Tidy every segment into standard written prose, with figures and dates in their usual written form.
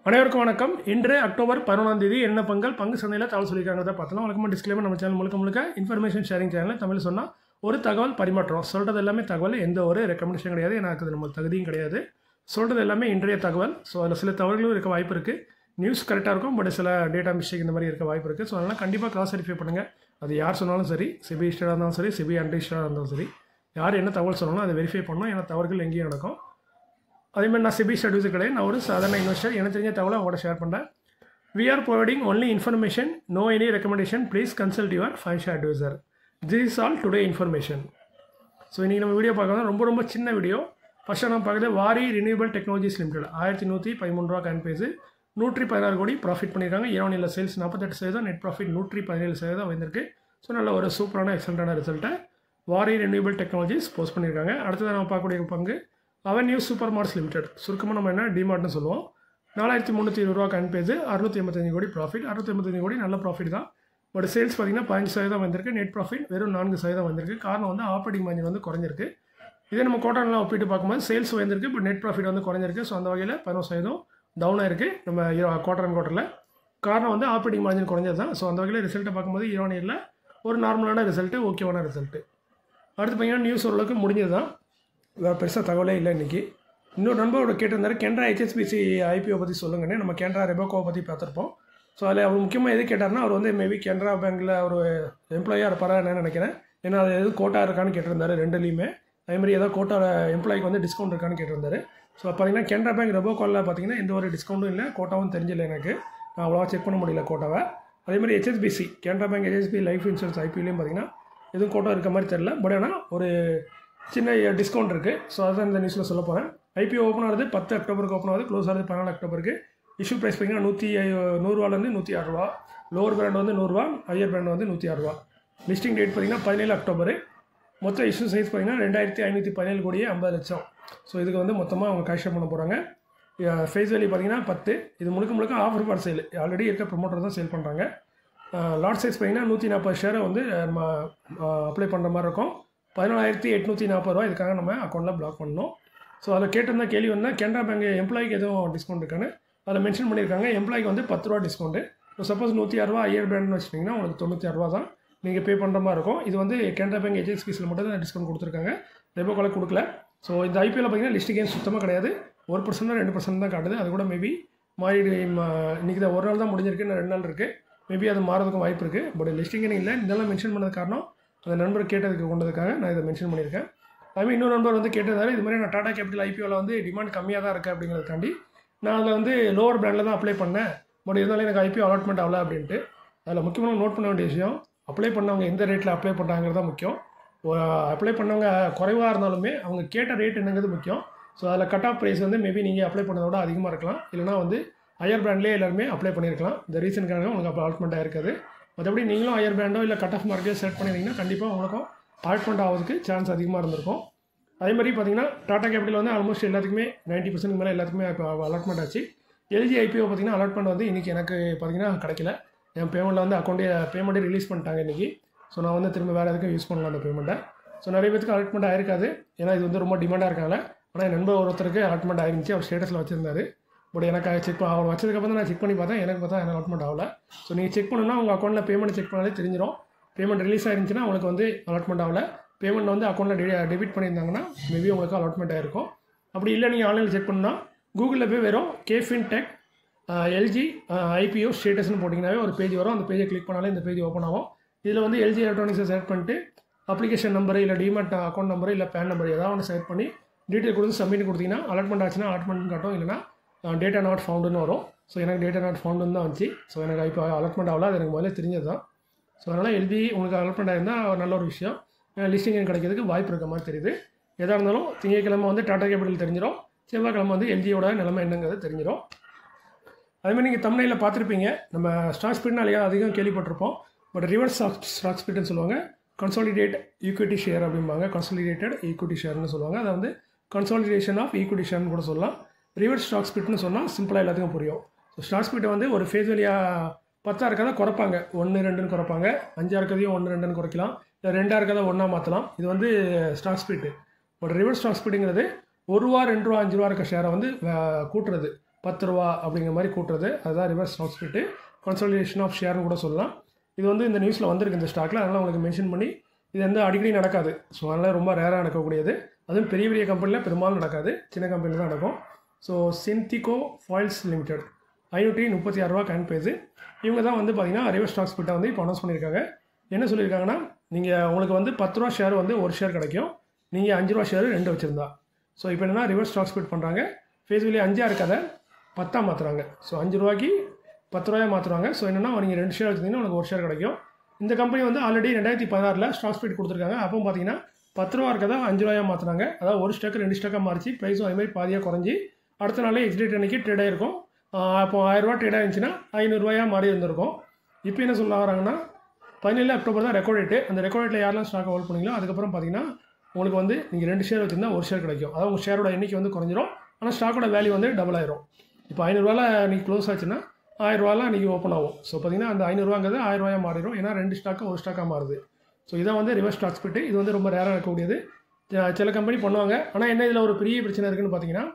அனைவருக்கும் வணக்கம். இன்று அக்டோபர் 11ஆம் தேதி என்ன பங்கு சந்தையில் தகவல் சொல்லியிருக்காங்க பார்த்தலாம். வழக்கமாக டிஸ்க்ளைமர், நம்ம சேனல் முழுக்க இன்ஃபர்மேஷன் ஷேரிங் சேனல். தமிழ் சொன்னால் ஒரு தகவல் பரிமாற்றம். சொல்கிறது எல்லாமே தகவல், எந்த ஒரு ரெக்கமெண்டேஷன் கிடையாது, எனக்கு அது நம்ம தகுதியும் கிடையாது. சொல்கிறது எல்லாமே இன்றைய தகவல். ஸோ அதில் சில தவறுகளும் இருக்க வாய்ப்பு இருக்குது. நியூஸ் கரெக்டாக இருக்கும், பட் சில டேட்டா மிஸ்டேக் இந்த மாதிரி இருக்க வாய்ப்பு இருக்குது. ஸோ அதனால் கண்டிப்பாக கிராஸ் வெரிஃபை பண்ணுங்கள். அது யார் சொன்னாலும் சரி, செபி ரிஜிஸ்டராக இருந்தாலும் சரி, செபி அன்ரிஜிஸ்டராக இருந்தாலும் சரி, யார் என்ன தகவல் சொல்லணும் அதை வெரிஃபை பண்ணணும். ஏன்னா தவறுகள் எங்கேயும் நடக்கும். அதேமாதிரி நான் செபி அட்வைசர் கிடையாது, நான் ஒரு சாதாரண இன்வெஸ்டர். எனக்கு தெரிஞ்ச தகவலை அவங்களோட ஷேர் பண்ணுறேன். We are providing only information, no any recommendation. Please consult your financial advisor. This is all today information. So இன்றைக்கி நம்ம வீடியோ பார்க்கலாம். ரொம்ப சின்ன வீடியோ. ஃபஸ்ட்டு நம்ம பார்க்குறது வாரி ரினியூவபிள் டெக்னாலஜிஸ் லிமிடெட் 1113 ரூபா கேன் பேஸு 116 கோடி ப்ராஃபிட் பண்ணியிருக்காங்க. ஈரானியில் சேல்ஸ் 48%, நெட் ப்ராஃபிட் 117% வந்திருக்கு. ஸோ நல்ல ஒரு சூப்பரான எக்ஸலண்ட்டான ரிசல்ட்டை வாரி ரினியூவபிள் டெக்னாலஜிஸ் போஸ்ட் பண்ணியிருக்காங்க. அடுத்தது நம்ம பார்க்கக்கூடிய பங்கு அவென்யூ சூப்பர் மார்ட்ஸ் லிமிடெட், சுருக்கமாக நம்ம என்ன டிமார்ட்னு சொல்லுவோம். 4320 ரூபா கேன் பேஸு 685 கோடி ப்ராஃபிட். 685 கோடி நல்ல ப்ராஃபிட் தான். பட் சேல்ஸ் பார்த்திங்கன்னா 15% வந்திருக்கு. நெட் ப்ராஃபிட் வெறும் 4% வந்திருக்கு. காரணம் வந்து ஆப்பரேட்டிங் மார்ஜின் வந்து குறைஞ்சிருக்கு. இதே நம்ம குவார்டர்லாம் ஒப்பிட்டு பார்க்கும்போது சேல்ஸ் வந்திருக்கு, பட் நெட் ப்ராஃபிட் வந்து குறைஞ்சிருக்கு. ஸோ அந்த வகையில் 15% டவுனாக இருக்குது நம்ம குவார்டரில். காரணம் வந்து ஆப்பரேட்டிங் மார்ஜின் குறைஞ்சது தான். ஸோ அந்த வகையில் ரிசல்ட்டை பார்க்கும்போது ஈரானியில் ஒரு நார்மலான ரிசல்ட்டு, ஓகேவான ரிசல்ட்டு. அடுத்து பார்த்தீங்கன்னா நியூஸ் ஓரளவுக்கு முடிஞ்சது தான், வேறு பெருசாக தகவலே இல்லை இன்றைக்கி. இன்னொரு நண்பரோட கேட்டிருந்தாரு, கேனரா HSBC IPO பற்றி சொல்லுங்கன்னு. நம்ம கேனரா ரெபோக்கோவை பற்றி பார்த்துருப்போம். ஸோ அதில் அவர் முக்கியமாக எது கேட்டார்னா, அவர் வந்து மேபி கேனரா பேங்க்கில் ஒரு எம்ப்ளாயாக இருப்பாரா என்னன்னு நினைக்கிறேன். ஏன்னா அது எதுவும் கோட்டா இருக்கான்னு கேட்டிருந்தாரு ரெண்டுலேயுமே. அதேமாதிரி ஏதாவது கோட்டா எம்ப்ளாய்க்கு வந்து டிஸ்கவுண்ட் இருக்கான்னு கேட்டிருந்தாரு. ஸோ பார்த்தீங்கன்னா கேனரா பேங்க் ரெபோக்கோவில் பார்த்தீங்கன்னா எந்த ஒரு டிஸ்கவுண்ட்டும் இல்லை, கோட்டாவும் தெரிஞ்சில்லை எனக்கு. நான் அவ்வளோவா செக் பண்ண முடியல கோட்டாவை. அதேமாதிரி HSBC Canara bank HSBC life insurance IPOலையும் பார்த்தீங்கன்னா எதுவும் கோட்டா இருக்க மாதிரி தெரில. பட் ஆனால் ஒரு சின்ன டிஸ்கவுண்ட் இருக்குது. ஸோ அதுதான் இந்த நியூஸில் சொல்ல போகிறேன். IPO ஓப்பன் ஆகுது 10 அக்டோபருக்கு ஓப்பன் ஆகுது, க்ளோஸ் ஆகுது 14 அக்டோபருக்கு. இஷ்யூ ப்ரைஸ் பார்த்தீங்கன்னா 100 ரூபாலேருந்து 106 ரூபா. லோவர் பிராண்ட் வந்து 100 ரூபா, ஹையர் பிராண்ட் வந்து 106 ரூபா. லிஸ்டிங் டேட் பார்த்தீங்கன்னா 17 அக்டோபர். மொத்த இஷ்யூ சைஸ் பார்த்தீங்கன்னா 2517 கோடியே 50 லட்சம். ஸோ இதுக்கு வந்து மொத்தமாக அவங்க கேஷ் பண்ண போகிறாங்க. ஃபேஸ் வேல்யூ பார்த்தீங்கன்னா 10. இது முழுக்க ஆஃபர் ஃபார் சேல். ஆல்ரெடி இருக்க ப்ரொமோட்டர் தான் சேல் பண்ணுறாங்க. லாட் சைஸ் பார்த்தீங்கன்னா 140 ஷேரை வந்து நம்ம அப்ளை பண்ணுற மாதிரி இருக்கும். 14840 ரூபா இதுக்காக நம்ம அக்கௌண்ட்டில் பிளாக் பண்ணணும். ஸோ அதில் கேட்டிருந்த கேள்வி வந்தால் கேனரா பேங்க் எம்ப்ளாய்க்கு எதுவும் டிஸ்கவுண்ட் இருக்கான்னு அதில் மென்ஷன் பண்ணியிருக்காங்க. எம்ப்ளாய்க்கு வந்து 10 ரூபா டிஸ்கவுண்ட்டு. ஸோ சப்போஸ் 106 ரூபா ஹையர் பிராண்ட்னு வச்சுட்டிங்கன்னா உங்களுக்கு 96 ரூபா தான் நீங்கள் பே பண்ணுற மாதிரி இருக்கும். இது வந்து கேனரா பேங்க் HSBCயில் மட்டும் தான் டிஸ்கவுண்ட் கொடுத்துருக்காங்க, ரெபோக்கோவில் கொடுக்கல. ஸோ இந்த IPOவில் பார்த்தீங்கன்னா லிஸ்ட் கேம் சுத்தமாக கிடையாது. 1% 2% தான் காட்டுது. அது கூட மேபி மாறி இன்றைக்கி தான் ஒரு நாள் தான் முடிஞ்சிருக்கு, இன்னும் 2 நாள் இருக்குது. மேபி அது மாறதுக்கும் வாய்ப்பு இருக்குது. பட் லிஸ்டிங் இல்லை. இதெல்லாம் மென்ஷன் பண்ணது காரணம் அந்த நண்பர் கேட்டதுக்கு கொண்டதுக்காக நான் இதை மென்ஷன் பண்ணியிருக்கேன். அதுமாதிரி இன்னொரு நண்பர் வந்து கேட்டதாரு, இது மாதிரி நான் டாடா கேபிட்டல் IPOவில் வந்து டிமாண்ட் கம்மியாக தான் இருக்குது அப்படிங்கிறதுக்காண்டி நான் அதில் வந்து லோவர் பிராண்டில் தான் அப்ளை பண்ணேன். பட் இருந்தாலும் எனக்கு IPO அலாட்மெண்ட் ஆகல அப்படின்ட்டு. அதில் முக்கியமாக நோட் பண்ண வேண்டிய விஷயம், அப்ளை பண்ணவங்க எந்த ரேட்டில் அப்ளை பண்ணுறாங்கிறது தான் முக்கியம். அப்ளை பண்ணவங்க குறைவாக இருந்தாலுமே அவங்க கேட்ட ரேட் என்னங்கிறது முக்கியம். ஸோ அதில் கட் ஆஃப் ப்ரைஸ் வந்து மேபி நீங்கள் அப்ளை பண்ணதை விட அதிகமாக இருக்கலாம், இல்லைனா வந்து ஹையர் பிராண்ட்லேயே எல்லாருமே அப்ளை பண்ணியிருக்கலாம். இந்த ரீசனுக்காக உங்களுக்கு அப்போ அலாட்மெண்ட் ஆகிருக்காது. மற்றபடி நீங்களும் ஹையர் பிராண்டோ இல்லை கட் ஆஃப் மார்க்கெட்டோ செலக்ட் பண்ணியிருந்தீங்கன்னா கண்டிப்பாக உங்களுக்கும் அலாட்மெண்ட் ஆகிறதுக்கு சான்ஸ் அதிகமாக இருந்திருக்கும். அதே மாதிரி பார்த்தீங்கன்னா டாடா கேபிட்டல் வந்து ஆல்மோஸ்ட் எல்லாத்துக்குமே 90% மேலே எல்லாத்துக்குமே இப்போ அலாட்மெண்ட் ஆச்சு. LG IPO பார்த்தீங்கன்னா அலாட்மெண்ட் வந்து இன்றைக்கி எனக்கு பார்த்தீங்கன்னா கிடைக்கல. என் பேமெண்ட்டில் வந்து பேமெண்ட்டே ரிலீஸ் பண்ணிட்டாங்க இன்றைக்கி. ஸோ நான் வந்து திரும்ப வேறு எதுக்கும் யூஸ் பண்ணலாம் அந்த பேமெண்ட்டை. ஸோ நிறைய பேருக்கு அலாட்மெண்ட் ஆயிருக்காது, ஏன்னா இது வந்து ரொம்ப டிமாண்டாக இருக்காங்க. ஆனால் என் நண்பர் ஒருத்தருக்கு அலாட்மெண்ட் ஆயிருந்துச்சு, அவர் ஸ்டேட்டஸில் வச்சுருந்தாரு. பட் எனக்கு அவர் வச்சதுக்கப்புறம் தான் நான் செக் பண்ணி பார்த்தேன், எனக்கு பார்த்தா எனக்கு அலாட்மெண்ட் ஆகல. ஸோ நீங்கள் செக் பண்ணணும்னா உங்கள் அக்கௌண்ட்டில் பேமெண்ட் செக் பண்ணாலே தெரிஞ்சிடும். பேமெண்ட் ரிலீஸ் ஆயிருந்துச்சுன்னா உங்களுக்கு வந்து அலாட்மெண்ட் ஆகல. பேமெண்ட் வந்து அக்கௌண்ட்டில் டெபிட் பண்ணியிருந்தாங்கன்னா மேபி உங்களுக்கு அலாட்மெண்ட் ஆகிருக்கும். அப்படி இல்லை நீங்கள் ஆன்லைனில் செக் பண்ணால் கூகுளில் போய் வெறும் KFinTech LG IPO ஸ்டேட்டஸ்னு போட்டிங்கனாவே ஒரு பேஜ் வரும். அந்த பேஜை கிளிக் பண்ணாலே இந்த பேஜ் ஓப்பன் ஆகும். இதில் வந்து LG எலக்ட்ரானிக்ஸை செலக்ட் பண்ணிட்டு அப்ளிகேஷன் நம்பரு இல்லை டிமார்ட் அக்கௌண்ட் நம்பரு இல்லை பேன் நம்பர் ஏதாவது ஒன்று செலக்ட் பண்ணி டீட்டெயில் கொடுத்து சப்மிட் கொடுத்தீங்கன்னா அலாட்மெண்ட் ஆச்சுன்னா அலாட்மெண்ட் காட்டும், இல்லைனா டேட்டா நாட் ஃபவுண்டுன்னு வரும். ஸோ எனக்கு டேட்டா நாட் ஃபவுண்டுன்னு தான் வந்துச்சு. ஸோ எனக்கு இப்போ அலாட்மெண்ட் ஆகல, அது எனக்கு முதல்ல தெரிஞ்சது தான். ஸோ அதனால் LG உங்களுக்கு அலாட்மெண்ட் ஆகிருந்தால் நல்ல ஒரு விஷயம். லிஸ்டிங் கிடைக்கிறதுக்கு வாய்ப்பு இருக்க மாதிரி தெரியுது. எதாக இருந்தாலும் திங்கட்கிழமை வந்து டாடா கேபிட்டல் தெரிஞ்சிடும், செவ்வாய்க்கிழமை வந்து LGயோட நிலைமை என்னங்கிறது தெரிஞ்சிடும். அதேமாதிரி நீங்கள் தமிழில் பார்த்துருப்பீங்க, நம்ம ஸ்டாக் ஸ்பிட்னாலேயே அதிகம் கேள்விப்பட்டிருப்போம். பட் ரிவர்ஸ் ஸ்டாக் ஸ்பிட்னு சொல்லுவாங்க, கன்சாலிடேட் ஈக்விட்டி ஷேர் அப்படிம்பாங்க. கன்சாலிடேட்டட் ஈக்விட்டி ஷேர்னு சொல்லுவாங்க. அதை வந்து கன்சாலிடேஷன் ஆஃப் ஈக்விட்டி ஷேர்னு கூட சொல்லலாம். ரிவர்ஸ் ஸ்டாக் ஸ்பிட்னு சொன்னால் சிம்பிளாக எல்லாத்துக்கும் புரியும். ஸோ ஸ்டாக் ஸ்பிட்டை வந்து ஒரு ஃபேஸ் வேலியாக 10 இருக்கதை குறைப்பாங்க, 1 2ன்னு குறைப்பாங்க. 5 இருக்கதையும் 1 2ன்னு குறைக்கலாம், இல்லை 2 இருக்கதை 1 மாற்றலாம். இது வந்து ஸ்டாக் ஸ்பிட்டு. பட் ரிவர்ஸ் ஸ்டாக் ஸ்பிட்டுங்கிறது 1 ரூபா 2 ரூபா 5 ரூபா இருக்க ஷேரை வந்து கூட்டுறது. 10 ரூபா அப்படிங்கிற மாதிரி கூட்டுறது, அதுதான் reverse stock split. Consolidation of ஷேர்னு கூட சொல்லலாம். இது வந்து இந்த நியூஸில் வந்திருக்கு இந்த ஸ்டாக்கில், அதனால் உங்களுக்கு மென்ஷன் பண்ணி இது எந்த அடிக்கடி நடக்காது. ஸோ அதனால் ரொம்ப ரேராக நடக்கக்கூடியது. அதுவும் பெரிய பெரிய கம்பெனியில் பெரும்பாலும் நடக்காது, சின்ன கம்பெனியில் தான் நடக்கும். ஸோ சிந்திகோ ஃபாயில்ஸ் லிமிடெட் 536 ரூபா காயின் பேஸு. இவங்க தான் வந்து பார்த்தீங்கன்னா ரிவர்ஸ் ஸ்டாக் ஸ்பிளிட்டை வந்து இப்போ அனௌன்ஸ் பண்ணியிருக்காங்க. என்ன சொல்லியிருக்காங்கன்னா, நீங்கள் உங்களுக்கு வந்து 10 ரூபா ஷேர் வந்து ஒரு ஷேர் கிடைக்கும், நீங்கள் 5 ரூபா ஷேர் 2 வச்சுருந்தா. ஸோ இப்போ என்னென்னா ரிவர்ஸ் ஸ்டாக் ஸ்பிளிட் பண்ணுறாங்க. ஃபேஸ் வேல்யூ 5 இருக்காத 10 மாற்றுறாங்க. ஸோ 5 ரூபாய்க்கு 10 ரூபாயாக மாற்றுவாங்க. ஸோ என்னென்னா நீங்கள் 2 ஷேர் வச்சுருந்தீங்கன்னா உங்களுக்கு ஒரு ஷேர் கிடைக்கும். இந்த கம்பெனி வந்து ஆல்ரெடி 2016 ஸ்டாக் ஸ்பிளிட் கொடுத்துருக்காங்க. அப்போ பார்த்தீங்கன்னா 10 ரூபா இருக்கதா 5 ரூபாயாக மாற்றுறாங்க. அதாவது ஒரு ஸ்டாக்கு 2 ஸ்டாக்காக மாறிச்சு, ப்ரைஸும் அதுமாதிரி பாதியாக குறைஞ்சி அடுத்த நாளே எக்ஸிட் அன்றைக்கி ட்ரேட் ஆகிருக்கும். அப்போ 1000 ரூபா ட்ரேட் ஆகிருந்துச்சுன்னா 500 ரூபாயாக மாறி இருந்திருக்கும். இப்போ என்ன சொல்ல வராங்கன்னா 17 அக்டோபர் தான் ரெக்கார்ட் டேட்டு. அந்த ரெக்கார்ட் டேட்டில் யாரெல்லாம் ஸ்டாக் ஹோல்ட் பண்ணீங்களோ அதுக்கப்புறம் பார்த்தீங்கன்னா உங்களுக்கு வந்து நீங்கள் 2 ஷேர் வச்சுருந்தா ஒரு ஷேர் கிடைக்கும். அதாவது உங்கள் ஷேரோட எண்ணிக்கை வந்து குறைஞ்சிரும், ஆனால் ஸ்டாக்கோட வேல்யூ வந்து டபுள் ஆயிரும். இப்போ 500 ரூபாயில் நீங்கள் க்ளோஸ் ஆச்சுன்னா 1000 ரூபாயில் இன்றைக்கி ஓப்பன் ஆகும். ஸோ பார்த்தீங்கன்னா அந்த 500 ரூபாங்கிறது 1000 ரூபாயாக மாறிடும், ஏன்னா 2 ஸ்டாக்கு ஒரு ஸ்டாக்காக மாறுது. ஸோ இதான் வந்து ரிவர்ஸ் ஸ்டாக் ஸ்பிளிட். இது வந்து ரொம்ப ரேராக இருக்கக்கூடியது, சில கம்பெனி பண்ணுவாங்க. ஆனால் என்ன இதில் ஒரு பெரிய பிரச்சனை இருக்குன்னு பார்த்தீங்கன்னா,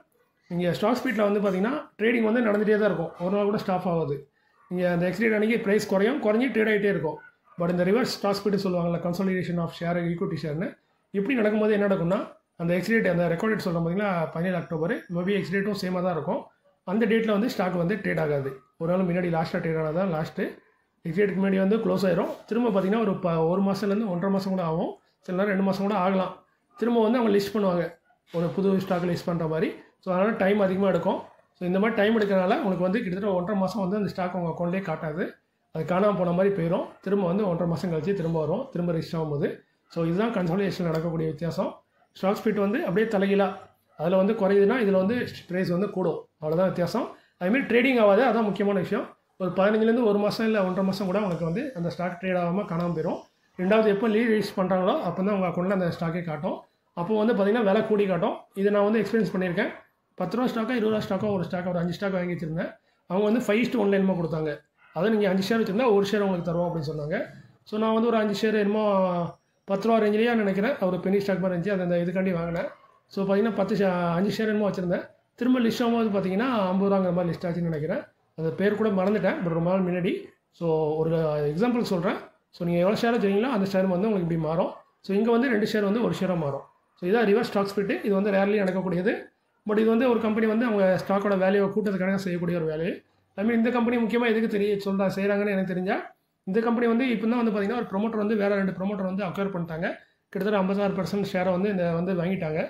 நீங்கள் ஸ்டாக் ஸ்பிளிட்டில் வந்து பார்த்தீங்கன்னா ட்ரேடிங் வந்து நடந்துகிட்டே தான் இருக்கும், ஒரு நாள் கூட ஸ்டாப் ஆகாது. நீங்கள் அந்த எக்ஸிட் அன்றைக்கி ப்ரைஸ் குறைஞ்சி ட்ரேட் ஆகிட்டே இருக்கும். பட் இந்த ரிவர்ஸ் ஸ்டாக் ஸ்பிளிட் சொல்லுவாங்கல்ல, கன்சாலிடேஷன் ஆஃப் ஷேர் ஈக்விட்டி ஷேர்னு, இப்படி நடக்கும்போது என்ன நடக்கும்னா, அந்த எக்ஸிட் அந்த ரெக்கார்ட் டேட் சொல்கிறோம் பார்த்தீங்கன்னா 17 அக்டோபர், மேபி எக்ஸிடேட்டும் சேமாக தான் இருக்கும். அந்த டேட்டில் வந்து ஸ்டாக் வந்து ட்ரேட் ஆகாது. ஒரு நாள் முன்னாடி லாஸ்ட்டாக ட்ரேட் ஆனால் தான் லாஸ்ட்டு எக்ஸிட்டுக்கு முன்னாடி வந்து க்ளோஸ் ஆயிரும். திரும்ப பார்த்தீங்கன்னா ஒரு மாதத்துலேருந்து 1.5 மாதம் கூட ஆகும், சில நேரம் 2 மாதம் கூட ஆகலாம். திரும்ப வந்து அவங்க லிஸ்ட் பண்ணுவாங்க, ஒரு புது ஸ்டாக் லிஸ்ட் பண்ணுற மாதிரி. ஸோ அதனால் டைம் அதிகமாக எடுக்கும். ஸோ இந்த மாதிரி டைம் எடுக்கிறனால உங்களுக்கு வந்து கிட்டத்தட்ட 1.5 மாதம் வந்து அந்த ஸ்டாக் உங்கள் அக்கௌண்ட்லேயே காட்டாது, அது காணாமல் போன மாதிரி போயிடும். திரும்ப வந்து 1.5 மாதம் கழிச்சு திரும்ப வரும், திரும்ப ரிஜிஸ்டர் ஆகும்போது. ஸோ இதுதான் கன்சாலிடேஷன் நடக்கக்கூடிய வித்தியாசம். ஸ்டாக் ஸ்பிளிட் வந்து அப்படியே தலைகீழாக, அதில் வந்து குறையுதுன்னா இதில் வந்து ப்ரைஸ் வந்து கூடும், அவ்வளோதான் வித்தியாசம். அதுமாதிரி ட்ரேடிங் ஆகாது, அதான் முக்கியமான விஷயம். ஒரு 15லேருந்து 1 மாதம் இல்லை 1.5 மாதம் கூட உங்களுக்கு வந்து அந்த ஸ்டாக் ட்ரேட் ஆகாமல் காணாமல் போயிடும். ரெண்டாவது எப்போ ரிலீஸ் பண்ணுறாங்களோ அப்போ தான் உங்கள் அக்கௌண்ட்டில் அந்த ஸ்டாக்கே காட்டும். அப்போ வந்து பார்த்திங்கன்னா விலை கூடி காட்டும். இதை நான் வந்து எக்ஸ்பீரியன்ஸ் பண்ணியிருக்கேன். 10 ரூபா ஸ்டாக்கோ 20 ரூபா ஸ்டாக்கோ ஒரு ஸ்டாக் ஒரு 5 ஸ்டாக் வாங்கி வச்சுருந்தேன். அவங்க வந்து 5:1 என்னமோ கொடுத்தாங்க. அதை நீங்கள் 5 ஷேர் வச்சுருந்தா ஒரு ஷேர் உங்களுக்கு தருவோம் அப்படின்னு சொன்னாங்க. ஸோ நான் வந்து ஒரு 5 ஷேர் என்னமோ 10 ரூபா ரேஞ்சிலேயே நினைக்கிறேன், ஒரு பெனி ஸ்டாக் மாதிரி இருந்துச்சு, அதை அந்த இதுக்காண்டி வாங்கினேன். ஸோ பார்த்தீங்கன்னா 5 ஷேர் என்னமோ வச்சுருந்தேன். திரும்ப லிஸ்ட் ஆகும்போது பார்த்தீங்கன்னா 50 ரூபாங்கிற மாதிரி லிஸ்ட் ஆச்சுன்னு நினைக்கிறேன். அந்த பேர் கூட மறந்துட்டேன், பட் ரொம்ப நாள் முன்னாடி. ஸோ ஒரு எக்ஸாம்பிள் சொல்கிறேன். ஸோ நீங்கள் எவ்வளோ ஷேர் வச்சுருக்கீங்களோ அந்த ஷேர் வந்து உங்களுக்கு இப்படி மாறும். ஸோ இங்கே வந்து 2 ஷேர் வந்து ஒரு ஷேராக மாறும். ஸோ இதான் ரிவர்ஸ் ஸ்டாக் ஸ்பிளிட். இது வந்து ரேர்லி நடக்கக்கூடியது. பட் இது வந்து ஒரு கம்பெனி வந்து அவங்க ஸ்டாக்கோட வேல்யூவை கூட்டத்துக்காக செய்யக்கூடிய ஒரு வேலையை. அதுமாதிரி இந்த கம்பெனி முக்கியமாக எதுக்கு செய்கிறாங்கன்னு எனக்கு தெரிஞ்சால், இந்த கம்பெனி வந்து இப்போ தான் வந்து பார்த்திங்கன்னா ஒரு ப்ரொமோட்டர் வந்து வேறு 2 ப்ரொமோட்டர் வந்து அக்வயர் பண்ணிட்டாங்க. கிட்டத்தட்ட 56% ஷேரை வந்து இந்த வந்து வாங்கிட்டாங்க.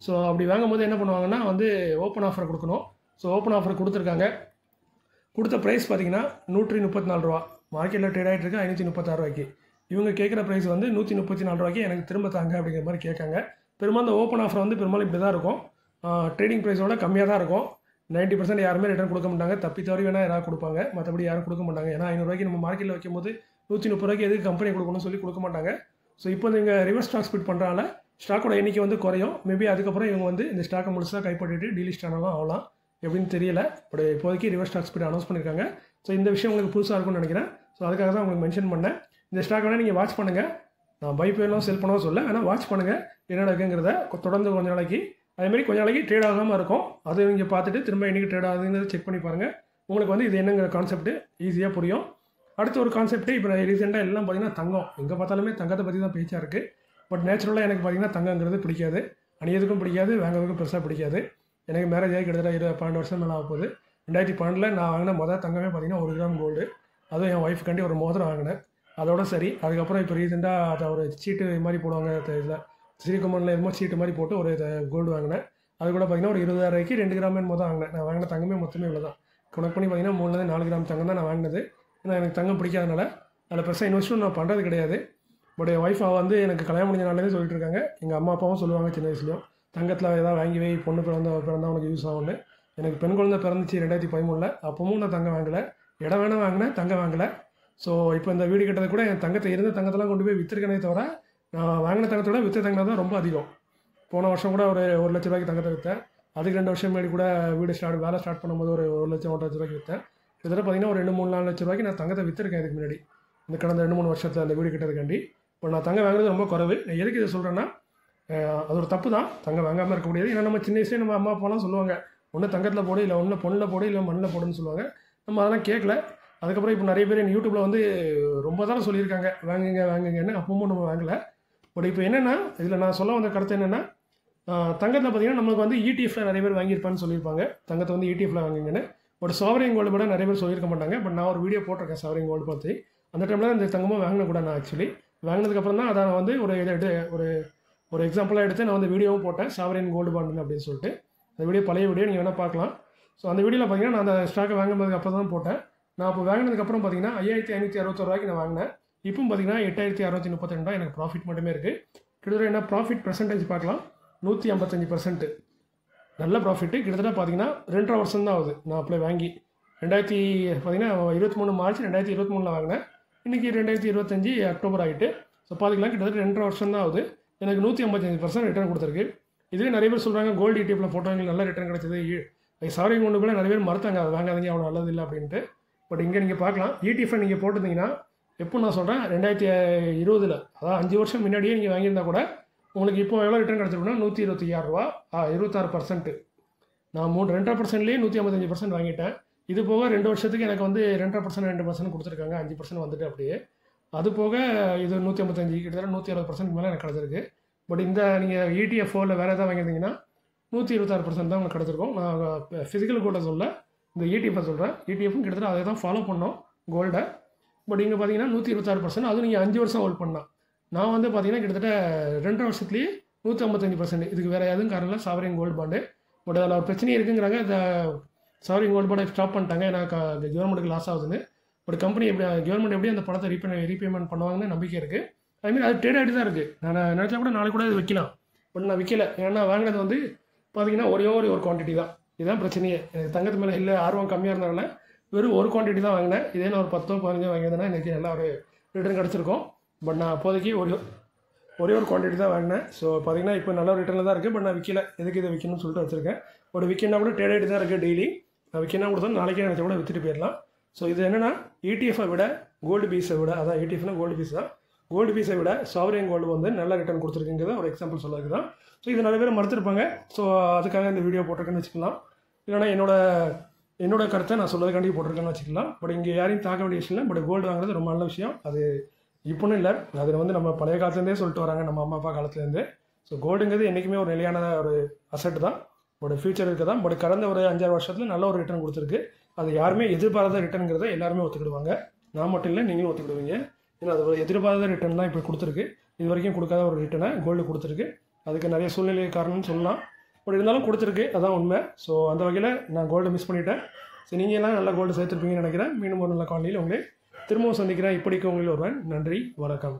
ஸோ அப்படி வாங்கும்போது என்ன பண்ணுவாங்கன்னா வந்து ஓப்பன் ஆஃபர் கொடுக்கணும். ஸோ ஓப்பன் ஆஃபர் கொடுத்துருக்காங்க. கொடுத்த ப்ரைஸ் பார்த்திங்கன்னா 134 ரூபா, மார்க்கெட்டில் ட்ரேட் ஆகிட்டு இருக்கு 536 ரூபாய்க்கு. இவங்க கேட்குற ப்ரைஸ் வந்து 134 ரூபாய்க்கு எனக்கு திரும்ப தாங்க அப்படிங்கிற மாதிரி கேட்காங்க. பெரும்பாலும் இந்த ஓப்பன் ஆஃபர் வந்து பெரும்பாலும் இப்படி தான் இருக்கும், ட்ரேடிங் ப்ரைஸோட கம்மியாக தான் இருக்கும். 90% யாருமே ரிட்டர்ன் கொடுக்க மாட்டாங்க, தப்பி தவறி வேணால் யாராவது கொடுப்பாங்க, மற்றபடி யாரும் கொடுக்க மாட்டாங்க. ஏன்னா 500 ரூபாய்க்கு நம்ம மார்க்கெட்டில் வைக்கும்போது 130 ரூபாய்க்கு எதுக்கு கம்பெனி கொடுக்கணும்னு சொல்லி கொடுக்க மாட்டாங்க. ஸோ இப்போ நீங்கள் ரிவர்ஸ் ஸ்டாக் ஸ்பிளிட் பண்ணுறனால ஸ்டாக்கோட எண்ணிக்கை வந்து குறையும். மேபி அதுக்கப்புறம் இவங்க வந்து இந்த ஸ்டாக்கை முழுசாக கைப்பற்றிட்டு டீலிஸ்ட் ஆனாலும் ஆகலாம், எப்படின்னு தெரியல. பட் இப்போதைக்கு ரிவர்ஸ் ஸ்டாக் ஸ்பிளிட் அனௌன்ஸ் பண்ணியிருக்காங்க. ஸோ இந்த விஷயம் உங்களுக்கு புதுசாக இருக்கும்னு நினைக்கிறேன். ஸோ அதுக்காக தான் உங்களுக்கு மென்ஷன் பண்ணேன். இந்த ஸ்டாக் வேணால் நீங்கள் வாட்ச் பண்ணுங்கள், நான் பை பண்ணவும் செல் பண்ணவும் சொல்ல, வேணால் வாட்ச் பண்ணுங்கள் என்ன நடக்குங்கிறத. தொடர்ந்து கொஞ்ச நாளைக்கு அதேமாதிரி கொஞ்ச நாளைக்கு ட்ரேட் ஆகாமல் இருக்கும், அதை நீங்கள் பார்த்துட்டு திரும்ப என்றைக்கு ட்ரேட் ஆகுதுங்கிறத செக் பண்ணி பாருங்கள். உங்களுக்கு வந்து இது என்னங்கிற கான்செப்ட் ஈஸியாக புரியும். அடுத்த ஒரு கான்செப்ட் இப்போ ரீசெண்டாக எல்லாம் பார்த்திங்கன்னா தங்கம், எங்கே பார்த்தாலுமே தங்கத்தை பற்றி தான் பேச்சாக இருக்குது. பட் நேச்சுரலாக எனக்கு பார்த்திங்கன்னா தங்கங்கிறது பிடிக்காது, அணியதுக்கும் பிடிக்காது, வாங்குறதுக்கும் பெருசாக பிடிக்காது. எனக்கு மேரேஜ் ஆகி கிட்டத்தட்ட 12 வருஷம் மேலே ஆக போகுது. 2012 நான் வாங்கின மொதல் தங்கமே பார்த்திங்கன்னா 1 கிராம் கோல்டு. அதுவும் என் ஒய்ஃபுக்காண்டி ஒரு மோதிரம் வாங்கினேன், அதோட சரி. அதுக்கப்புறம் இப்போ ரீசெண்டாக அதை ஒரு சீட்டு மாதிரி போடுவாங்க இதில், ஸ்ரீகுமரில் என்னமோ சீட்டு மாதிரி போட்டு ஒரு கோல்டு வாங்கினேன். அது கூட பார்த்திங்கன்னா ஒரு 20,000 ரூபாய்க்கு 2 கிராம் என்னமோ தான் வாங்கினேன். நான் வாங்கின தங்கமே மொத்தமே இவ்வளோ தான். கணக்கு பண்ணி பார்த்திங்கன்னா 3-4 கிராம் தங்கம் தான் நான் வாங்கினது. ஏன்னா எனக்கு தங்கம் பிடிக்காதனால அதில் பெருசாக இன்வெஸ்ட்மெண்ட் நான் பண்ணுறது கிடையாது. பட் என் ஒய்ஃப் வந்து எனக்கு கல்யாணம் முடிஞ்ச நாளே சொல்லிட்டு இருக்காங்க, எங்கள் அம்மா அப்பாவும் சொல்லுவாங்க சின்ன வயசுலையும், தங்கத்தில் ஏதாவது வாங்கி வை, பொண்ணு பிறந்தா உனக்கு யூஸ் ஆகும்னு. எனக்கு பெண் குழந்தை பிறந்துச்சு 2013, அப்பவும் நான் தங்கம் வாங்கலை, இடம் வேணால் வாங்கினேன், தங்கம் வாங்கலை. ஸோ இப்போ இந்த வீடு கட்டது கூட என் தங்கத்தை இருந்த தங்கத்தெல்லாம் கொண்டு போய் விற்றுருக்கனே தவிர, நான் வாங்கின தங்கத்தோட விற்ற தங்கம் தான் ரொம்ப அதிகம். போன வருஷம் கூட ஒரு 1 லட்ச ரூபாய்க்கு தங்கத்தை விற்றேன். அதுக்கு 2 வருஷம் முன்னாடி கூட வீடு வேலை ஸ்டார்ட் பண்ணும்போது ஒரு 1 லட்சம் 1.5 லட்ச ரூபாய்க்கு விற்றேன். கிட்டத்தட்ட பார்த்திங்கன்னா ஒரு 2-3-4 லட்ச ரூபாய்க்கு நான் தங்கத்தை விற்றுருக்கேன் இதுக்கு முன்னாடி, இந்த கடந்த 2-3 வருஷத்தில் அந்த வீடு கட்டுறதுக்காண்டி. இப்போ நான் தங்கம் வாங்குறது ரொம்ப குறைவு. நான் எதுக்கு இதை சொல்கிறேன்னா, அது ஒரு தப்பு தான், தங்கம் வாங்காமல் இருக்க முடியாது. ஏன்னா நம்ம சின்ன வயசுலேயே நம்ம அம்மா அப்பாலாம் சொல்லுவாங்க, ஒன்று தங்கத்தில் போடு, இல்லை ஒன்று பொண்ணில் போடு, இல்லை மண்ணில் போடுன்னு சொல்லுவாங்க. நம்ம அதெல்லாம் கேட்கல. அதுக்கப்புறம் இப்போ நிறைய பேர் யூடியூப்பில் வந்து ரொம்ப தடவை சொல்லியிருக்காங்க வாங்குங்கன்னு, அப்பவும் நம்ம வாங்கலை. பட் இப்போ என்னென்னா இதில் நான் சொல்ல வந்த கருத்து என்னென்னா, தங்கத்தில் பார்த்தீங்கன்னா நம்மளுக்கு வந்து இடிஎஃப்ல நிறைய பேர் வாங்கியிருப்பான்னு சொல்லியிருப்பாங்க, தங்கத்தை வந்து இடிஎஃப்ல வாங்குங்கன்னு. பட் சாவரின் கோல்டு கூட நிறைய பேர் சொல்லியிருக்க மாட்டாங்க. பட் நான் ஒரு வீடியோ போட்டிருக்கேன் சாவரின் கோல்டு பற்றி. அந்த டைமில் தான் இந்த தங்கமும் வாங்கின கூட நான் ஆக்சுவலி வாங்கினதுக்கப்புறம் தான் அதை நான் வந்து ஒரு எக்ஸாம்பிளாக எடுத்து நான் வந்து வீடியோவும் போட்டேன், சாவரின் கோல்டு பாண்டுன்னு அப்படின்னு சொல்லிட்டு. அந்த வீடியோ பழைய வீடியோ நீங்கள் வேணால் பார்க்கலாம். ஸோ அந்த வீடியோவில் பார்த்தீங்கன்னா நான் அந்த ஸ்டாக்கை வாங்குனதுக்கு அப்புறம் தான் போட்டேன். நான் இப்போ வாங்கினதுக்கப்புறம் பார்த்தீங்கன்னா 5561 ரூபாய்க்கு நான் வாங்கினேன். இப்போ பார்த்தீங்கன்னா 8632 எனக்கு ப்ராஃபிட் மட்டுமே இருக்குது. கிட்டத்தட்ட என்ன ப்ராஃபிட் பர்சன்டேஜ் பார்க்கலாம், 155%. நல்ல ப்ராஃபிட்டு. கிட்டத்தட்ட பார்த்தீங்கன்னா 2.5 வருஷம் தான் ஆகுது நான் அப்ளை வாங்கி. 23 மார்ச் 2023 வாங்கினேன். இன்றைக்கி 2025 அக்டோபர் ஆகிட்டு. ஸோ பார்த்துக்கலாம், கிட்டத்தட்ட 2.5 வருஷம் தான் ஆகுது. எனக்கு 155% ரிட்டர்ன் கொடுத்துருக்கு. இதுவே நிறைய பேர் சொல்கிறாங்க கோல்டு இடிஎஃப்ல போட்டவங்களுக்கு நல்ல ரிட்டர்ன் கிடைச்சது. சாவரின் கோல்டு கூட நிறைய பேர் மறுத்தாங்க, அதை வாங்காதீங்க, அவ்வளோ நல்லது இல்லை அப்படின்ட்டு. பட் இங்கே நீங்கள் பார்க்கலாம், இடிஎஃப்ல நீங்கள் போட்டிருந்தீங்கன்னா எப்போ நான் சொல்கிறேன் 2020, அதாவது 5 வருஷம் முன்னாடியே நீங்கள் வாங்கியிருந்தா கூட உங்களுக்கு இப்போ எவ்வளோ ரிட்டர்ன் கிடச்சிருக்குன்னா 126 ரூபா, 26%. நான் 2.5%லேயே 155% வாங்கிட்டேன். இது போக 2 வருஷத்துக்கு எனக்கு வந்து 2.5% கொடுத்துருக்காங்க, 5% வந்துட்டு அப்படியே. அது போக இது 155, கிட்டத்தட்ட 160% மேலே எனக்கு கிடச்சிருக்கு. பட் இந்த நீங்கள் இடிஎஃப்ஓ இல்லை வேறு எதாவது வாங்கியிருந்தீங்கன்னா 126% தான் உங்களுக்கு கிடச்சிருக்கும். நான் ஃபிசிக்கல் கோல்டை சொல்ல, இந்த இடிஎஃப்பை சொல்கிறேன். இடிஎஃப்பும் கிட்டத்தட்ட அதை தான் ஃபாலோ பண்ணோம் கோல்டை. பட் இங்கே பார்த்தீங்கன்னா 126%, அதுவும் நீங்கள் 5 வருஷம் ஹோல்ட் பண்ணலாம். நான் வந்து பார்த்தீங்கன்னா கிட்டத்தட்ட 2 வருஷத்துலேயே 155%. இதுக்கு வேறு எதுவும் காரணம் இல்லை, சாவரின் கோல்டு பாண்டு. பட் அதில் ஒரு பிரச்சனையே இருக்குங்கிறாங்க, இந்த சாவரின் கோல்டு பாண்டை ஸ்டாப் பண்ணிட்டாங்க, ஏன்னா கவர்மெண்ட்டுக்கு லாஸ் ஆகுதுன்னு. பட் கம்பெனி எப்படி கவர்மெண்ட் எப்படி அந்த பணத்தை ரீபேமெண்ட் பண்ணுவாங்கன்னு நம்பிக்கை இருக்குது. அதுமாரி அது ட்ரேட் ஆகிட்டு தான் இருக்குது. நான் நினச்சா கூட நாளைக்கு கூட இது வைக்கலாம். பட் நான் விற்கலை, ஏன்னா வாங்கினது வந்து பார்த்தீங்கன்னா ஒரே ஒரு குவான்டிட்டி தான். இதுதான் பிரச்சனையே. எனக்கு தங்கத்து மேலே இல்லை ஆர்வம் கம்மியாக இருந்தனால வெறும் ஒரு குவான்டிட்டி தான் வாங்கினேன். இதே நான் ஒரு 10-15 வாங்கியிருந்தேன்னா எனக்கு நல்லா ஒரு ரிட்டர்ன் கிடச்சிருக்கும். பட் நான் அப்போதைக்கு ஒரே ஒரு குவான்டிட்டி தான் வாங்கினேன். ஸோ பார்த்தீங்கன்னா இப்போ நல்ல ரிட்டர்னில் தான் இருக்குது. பட் நான் விற்கலை, எதுக்கு இதை விற்கணும்னு சொல்லிட்டு வச்சுருக்கேன். பட் விற்கனா கூட ட்ரேட் ஆகிட்டு தான் இருக்குது டெய்லி. நான் விற்கனா கொடுத்தா நாளைக்கே நினச்சா கூட விற்றுட்டு போயிடலாம். ஸோ இது என்னென்னா இடிஎஃப்பை விட கோல்டு பீஸை விட, அதான் இடிஎஃப்னா கோல்டு பீஸ் தான், கோல்டு பீஸை விட சாவரின் கோல்டு வந்து நல்ல ரிட்டர்ன் கொடுத்துருக்குங்கிறத ஒரு எக்ஸாம்பிள் சொல்லுறது தான். ஸோ இது நிறைய பேர் மறுத்துருப்பாங்க. ஸோ அதுக்காக இந்த வீடியோ போட்டிருக்கேன்னு வச்சுக்கலாம். இல்லைனா என்னோட கருத்தை நான் சொல்கிறதுக்காண்டி போட்டிருக்கேன்னு வச்சுக்கலாம். பட் இங்கே யாரையும் தாக்க வேண்டிய விஷயம் இல்லை. பட் கோல்டு வாங்குறது ரொம்ப நல்ல விஷயம். அது இப்போன்னு இல்லை, அதில் வந்து நம்ம பழைய காலத்துலேருந்தே சொல்லிட்டு வராங்க, நம்ம அம்மா அப்பா காலத்துலேருந்து. ஸோ கோல்டுங்கிறது என்றைக்குமே ஒரு நிலையான ஒரு அசெட் தான், ஒரு ஃபியூச்சர் இருக்குது தான். பட் கடந்த ஒரு 5-6 வருஷத்தில் நல்ல ஒரு ரிட்டர்ன் கொடுத்துருக்கு. அது யாருமே எதிர்பாராத ரிட்டர்னுங்கிறத எல்லாருமே ஒத்துக்கிடுவாங்க. நான் மட்டும் இல்லை, நீங்களும் ஒத்துக்கிடுவீங்க. ஏன்னா அது ஒரு எதிர்பாராத ரிட்டர்ன் தான் இப்போ கொடுத்துருக்கு. இது வரைக்கும் கொடுக்காத ஒரு ரிட்டர்னை கோல்டு கொடுத்துருக்கு. அதுக்கு நிறைய சூழ்நிலை காரணம்னு சொல்லலாம். பட் இருந்தாலும் கொடுத்துருக்கு, அதான் உண்மை. ஸோ அந்த வகையில் நான் கோல்டு மிஸ் பண்ணிட்டேன். ஸோ நீங்கள் எல்லாம் நல்லா கோல்டு சேர்த்துருப்பீங்கன்னு நினைக்கிறேன். மீண்டும் ஒரு நல்ல காலையில் உங்களை திரும்பவும் சந்திக்கிறேன். இப்படிக்கு உங்களில் ஒருவன். நன்றி, வணக்கம்.